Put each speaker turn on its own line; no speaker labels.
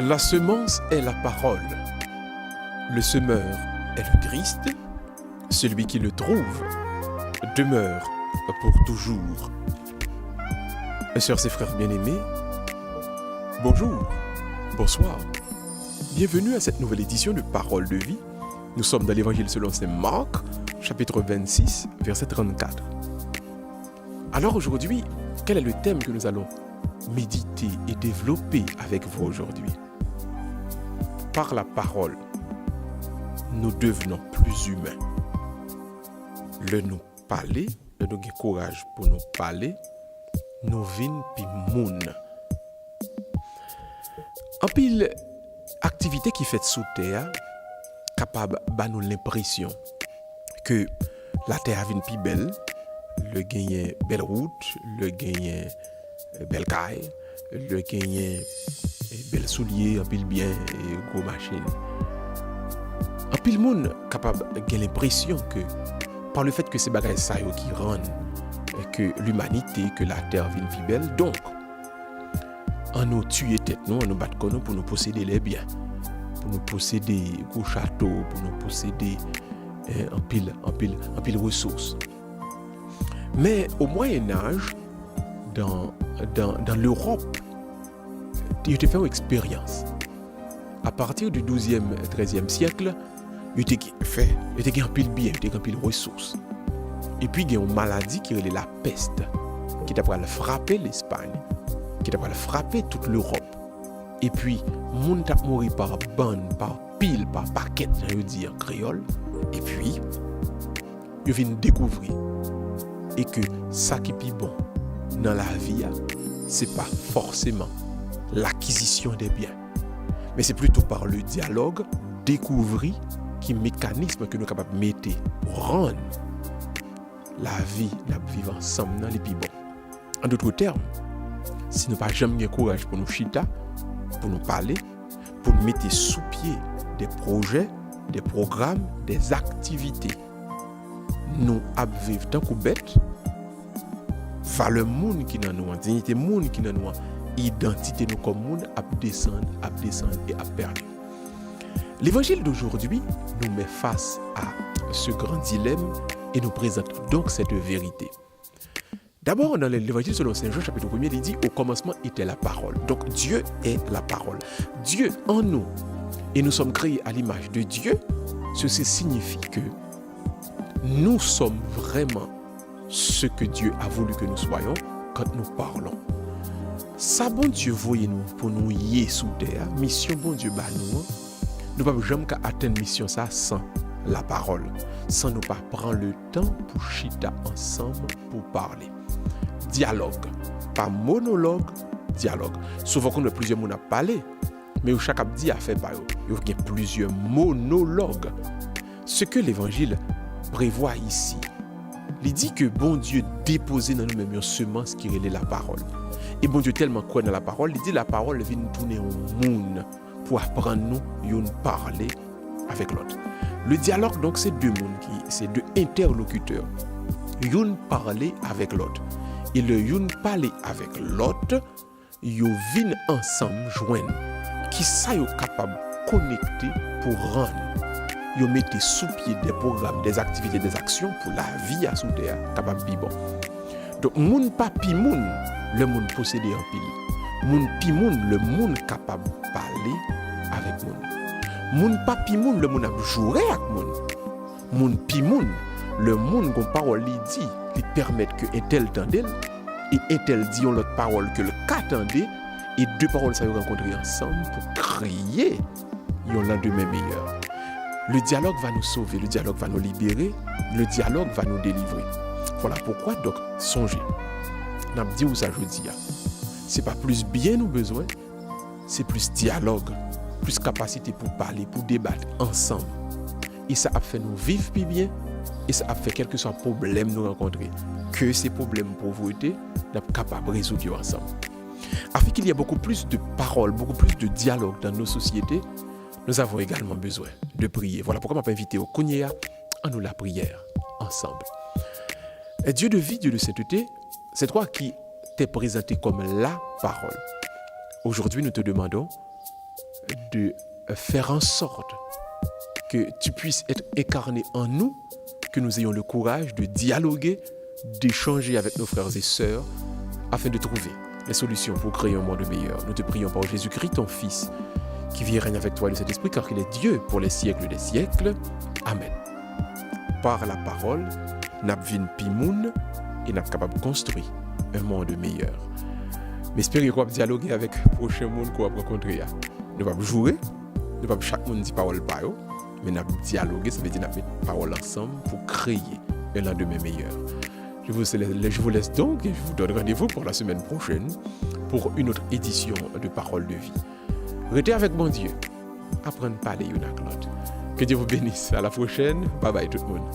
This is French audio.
La semence est la parole. Le semeur est le Christ. Celui qui le trouve demeure pour toujours. Sœurs et frères bien-aimés, bonjour, bonsoir. Bienvenue à cette nouvelle édition de Parole de vie. Nous sommes dans l'Évangile selon saint Marc, chapitre 26, verset 34. Alors aujourd'hui, quel est le thème que nous allons méditer et développer avec vous aujourd'hui? Par la parole, nous devenons plus humains. Le nous parler, le nous avons courage pour nous parler, nous vînes pi moun. En pile activité qui fait sous terre, capable de nous l'impression que la terre vient pi belle, le gagner belle route, le gagner belle caille, le gagner belle soulier, en pile bien et gros machine. En pile monde capable de l'impression que par le fait que ces bagages ça qui rendent que l'humanité, que la terre vient pi belle, donc en nous tuer tête nous, en nous battre nous pour nous posséder les biens, pour nous posséder gros châteaux, pour nous posséder en pile ressources. Mais au Moyen-Âge, dans l'Europe, il a fait une expérience. À partir du 12e, 13e siècle, il a fait un pile bien, il a un pile ressources. Et puis, il y a une maladie qui est la peste, qui a frappé l'Espagne, qui a frappé toute l'Europe. Et puis, les gens ont mouru par bande, par pile, par paquet, je dis en créole. Et puis, ils viennent découvrir et que ça qui est bon dans la vie, c'est pas forcément l'acquisition des biens, mais c'est plutôt par le dialogue, découvrir qui mécanisme que nous sommes capables de mettre pour rendre la vie, la vivre ensemble dans les plus bons. En d'autres termes, si nous n'avons pas jamais le courage pour nous chita, pour nous parler, pour nous mettre sous pied des projets, des programmes, des activités, nous vivons tant que bêtes, valeur monde qui dans nous, dignité monde qui dans nous, identité nous comme monde, à descendre et à perdre. L'évangile d'aujourd'hui nous met face à ce grand dilemme et nous présente donc cette vérité. D'abord, dans l'évangile selon saint Jean, chapitre 1er, il dit « Au commencement était la parole ». Donc, Dieu est la parole. Dieu en nous. Et nous sommes créés à l'image de Dieu. Ceci signifie que nous sommes vraiment ce que Dieu a voulu que nous soyons quand nous parlons. Ça, bon Dieu, voyez-nous pour nous y sous terre. Mission, bon Dieu, bah nous ne pouvons jamais atteindre mission ça sans la parole, sans nous pas prendre le temps pour chita ensemble pour parler. Dialogue, pas monologue, dialogue. Souvent qu'on a plusieurs mots à parler, mais chaque dit a fait par eux. Il y a plusieurs monologues. Ce que l'évangile prévoit ici, il dit que bon Dieu déposé dans nous-mêmes une semence qui relève la parole. Et bon Dieu tellement croit dans la parole, il dit la parole vient nous tourner au monde pour apprendre nous à parler avec l'autre. Le dialogue donc c'est deux mondes, c'est deux interlocuteurs. Yon parler avec l'autre. Et le yon parler avec l'autre, yon viennent ensemble joindre. Qui ça yon capable de connecter pour rendre. Yon mettez sous pied des programmes, des activités, des actions pour la vie à sous terre capable de bon. Donc moun pa pi moun, le monde possédé en pile. Moun pi moun, le monde capable de parler avec moun. Moun pa pi moun, le monde a joué avec moun. Moun pi moun, le monde qu'on parole li dit, qui permettent que un tel tendel et un tel dit l'autre parole que le qu'attendait et deux paroles ça rencontrer ensemble pour créer un lendemain meilleur. Le dialogue va nous sauver, le dialogue va nous libérer, le dialogue va nous délivrer. Voilà pourquoi donc songez. N'a dit où ça je dis. C'est pas plus bien nous besoin, c'est plus dialogue, plus capacité pour parler, pour débattre ensemble. Et ça a fait nous vivre plus bien. Et ça a fait quel que soit le problème nous rencontrer, que ces problèmes pauvreté, nous sommes capables de résoudre ensemble. Afin qu'il y ait beaucoup plus de paroles, beaucoup plus de dialogue dans nos sociétés, nous avons également besoin de prier. Voilà pourquoi je m'ai invité au Konyea en nous la prière ensemble. Et Dieu de vie, Dieu de sainteté, c'est toi qui t'es présenté comme la parole. Aujourd'hui, nous te demandons de faire en sorte que tu puisses être incarné en nous, que nous ayons le courage de dialoguer, d'échanger avec nos frères et sœurs afin de trouver les solutions pour créer un monde meilleur. Nous te prions par Jésus-Christ, ton Fils, qui vit et règne avec toi et le Saint-Esprit, car il est Dieu pour les siècles des siècles. Amen. Par la parole, nous vin pimoun et nous sommes capables de construire un monde meilleur. Mais espérons qu'on va dialoguer avec le prochain monde qu'on va rencontrer. Nous ne pouvons pas jouer, nous ne pouvons pas chaque monde dire parole par eux, mais nous allons dialoguer, ça veut dire nous mettre parole ensemble pour créer un lendemain meilleur. Je vous laisse donc et je vous donne rendez-vous pour la semaine prochaine pour une autre édition de Parole de vie. Restez avec mon Dieu. Apprendre à parler une à l'autre. Que Dieu vous bénisse. À la prochaine. Bye bye tout le monde.